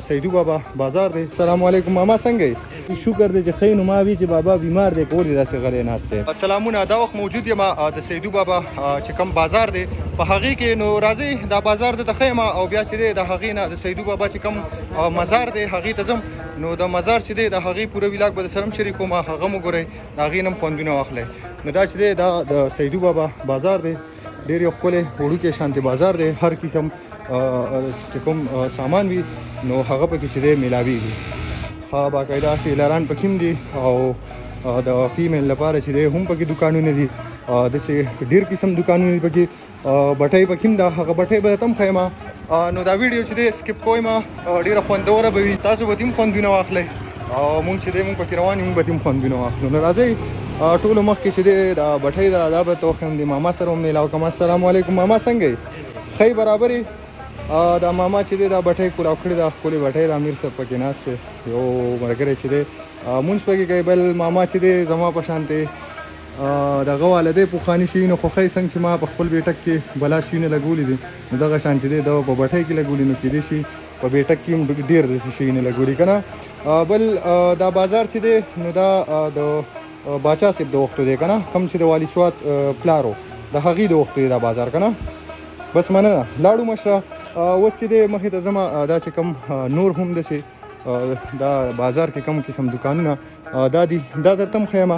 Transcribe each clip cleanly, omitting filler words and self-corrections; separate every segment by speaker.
Speaker 1: سیدو بابا بازار دی. السلام علیکم ماما څنګه یې؟ شکر دی چې ښه نو ما وی چې بابا بیمار دی کور دی داسې غلی ناست دی. سلامونه، دا وخت موجود یم د سیدو بابا چې کوم بازار دی په هغې کې. نو راځئ دا بازار د ښیم او بیا چې دی د هغې نه د سیدو بابا چې کوم مزار دی هغې ته ځم. نو د مزار چې دی د هغې پوره ویلاګ به درسره هم شریکوم، هغه هم وګورئ، د هغې نه هم خوندونه واخلئ. نو دا چې دی دا د سیدو بابا بازار دی، ډېر یو ښکلی وړوکی شانتې بازار دی. هر قسم چې کوم سامان وي نو هغه پکې چې دی میلاویږي. ښه باقاعده ټیلران پکې هم دي او د فیمیل لپاره چې دی هم پکې دوکانونه دي. داسې ډېر قسم دوکانونه دي پکې. بټۍ پکې هم ده، هغه بټۍ به درته هم ښیم. نو دا ویډیو چې دی سکپ کوئ، ډېره خوندوره به وي، تاسو به هم خوندونه واخلئ او مونږ چې دی مونږ پکې روان یو، مونږ به هم خوندونه واخلو. نو راځئ ټولو مخکې چې دی دا بټۍ ده دا به توخیم د ماما سره هم میلاو کوم. السلام علیکم ماما څنګه یې؟ ښه برابر یې؟ دا ماما چې دی دا بټۍ کولاو کړې ده، ښکلې بټۍ ده. امیر صاحب پکې ناست دی، یو ملګری چې دی مونځ پکې کوي. بل ماما چې دی زما په شانتې دغه والا دی پخواني شیونه خوښوي، څنګه چې ما په خپل بیټک کې بلا شیونه لګولي دي نو دغه شان چې دی دا په بټۍ کې لګولي، نو کېدای شي په بیټک کې هم ډېر داسې شیونه لګولي که نه. بل دا بازار چې دی نو دا د باچا صاحب د وختو دی که نه، کوم چې د والي سوات پلارو د هغې د وختو دی دا بازار که نه. بس مننه، لاړو مشره. اوس چې دی مخې ته ځمه. دا چې کوم نور هم داسې دا بازار کې کوم قسم دوکانونه دا دي دا درته هم ښیم.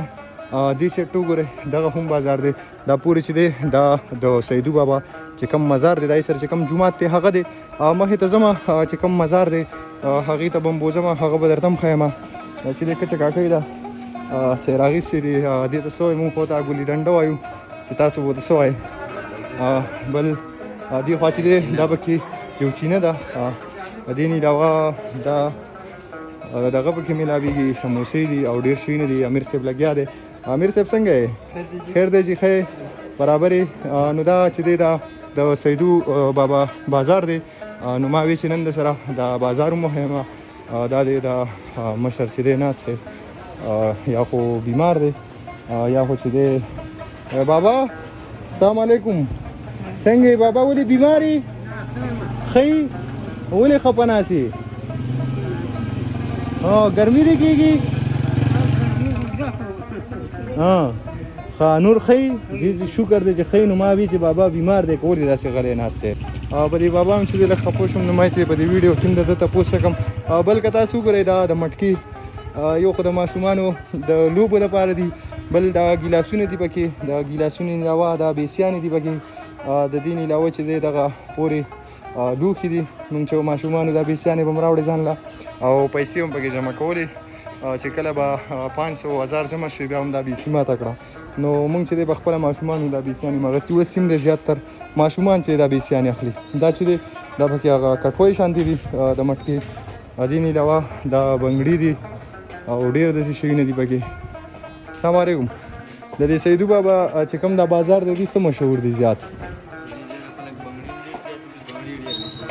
Speaker 1: دې سیټ وګورئ، دغه هم بازار دی. دا پورې چې دی دا د سیدو بابا چې کوم مزار دی دای سره چې کوم جومات دی هغه دی. مخې ته ځمه چې کوم مزار دی هغې ته به م بوځم، هغه به درته هم ښیم. چې دی کچه کاکۍ ده سیر اخیستې دي، دې ته څه وایي مونږ خو ته ګلي ډنډه وایو، چې تاسو به ورته څه وایئ. بل دې خوا چې دی دا پکې یو چینه ده، دې نه علاوه دا دغه پکې میلاویږي، سموسې دي او ډېر شیونه دي. امیر صاحب لګیا دی. امیر صاحب څنګه یې؟ خیر دی چې ښه برابر یې. نو دا چې دی دا د سیدو بابا بازار دی. نو ما وی چې نن د سره دا بازار هم وښیم. دا دی دا مشر چې دی ناست دی، یا خو بیمار دی یا خو چې دی. بابا السلام علیکم څنګه یې بابا؟ ولې بیمار یې؟ ښه ولې خفه ناست یې؟ ګرمي دې کېږي؟ ښه نور ښه شکر دی چې ښه نو ما وی چې بابا بیمار دی کور دی داسې غلی ناست دی. په دې بابا هم چې دی لږ خفه شوم، نو ما چې په دې ویډیو کې هم د ده تپوس وکړم. بل که تاسو وګورئ دا د مټکي یو خو د ماشومانو د لوبو لپاره دي، بل دا ګیلاسونه دي پکې، د ګیلاسونو علاوه دا بیسیانې دي پکې. د دې نه علاوه چې دی دغه پورې لوښي دي، موږ چې ماشومانو دا بیسیانې به م راوړې ځان له او پیسې هم پکې جمع کولې. چې کله به 500,000 جمع شوي بیا هم دا بیسي ماته کړه. نو موږ چې دی به خپله ماشومانو دا بیسیانې مغسي اوس هم دی زیاتتر ماشومان چې دا بیسیانې اخلي. دا چې دی دا پکې هغه کټوۍ شانتې دي د مټکې. دې نه علاوه دا بنګړي دي او ډېر داسې شیونه دي پکې. السلام علیکم. د دې سیدو بابا چې کوم دا بازار دی څه مشهور دی زیات؟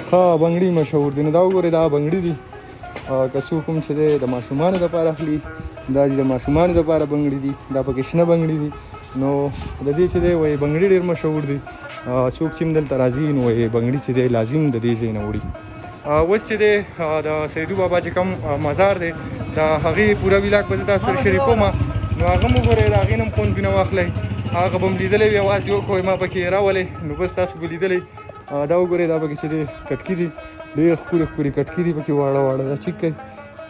Speaker 1: ښه بنګړي مشهور دي. نو دا وګورئ دا بنګړي دي، که څوک هم چې دی د ماشومانو دپاره اخلي دا د ماشومانو دپاره بنګړي دي. دا پکې شنه بنګړي دي. نو د دې چې دی وایي بنګړي ډېر مشهور دي. څوک چې هم دلته راځي نو وایي بنګړي چې دی لازم د دې ځای نه وړي. اوس چې دی د سیدو بابا چې کوم مزار دی د هغې پوره ویلاګ به زه تاسو سره شریکوم. نو هغه هم وګورئ، د هغې نه هم خوندونه واخلئ. هغه به م لیدلی وي، اواز یې وکړئ ما پکې راولئ، نو بس تاسو به لیدلی. دا وګورئ دا پکې چې دی کټکي دي، ډېر ښکلي ښکلي کټکي دي پکې واړه واړه. دا چیک کوي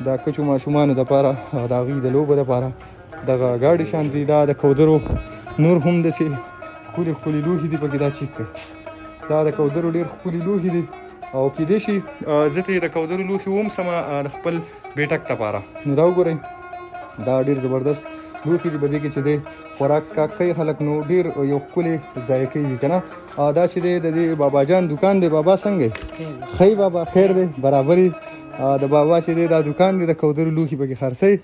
Speaker 1: دا کچو ماشومانو دپاره د هغوی د لوبو دپاره دغه ګاډي شان دي. دا د کودرو نور هم داسې ښکلي ښکلي لوښي دي پکې. دا چیک کوي دا د کودرو ډېر ښکلي لوښي دي او کېدای شي زه ته یې د کودرو لوښي ومسمه د خپل بیټک دپاره. نو دا وګورئ دا ډېر زبردست لوښي دي. په دې کې چې دی خوراک څښاک کوي خلک نو ډېر یو ښکلې ذایقې وي که نه. دا چې دی د دې بابا جان دوکان دی. بابا څنګه ښه بابا خیر دی برابر یې؟ د بابا چې دی دا دوکان دی د کودرو لوښي پکې خرڅوي.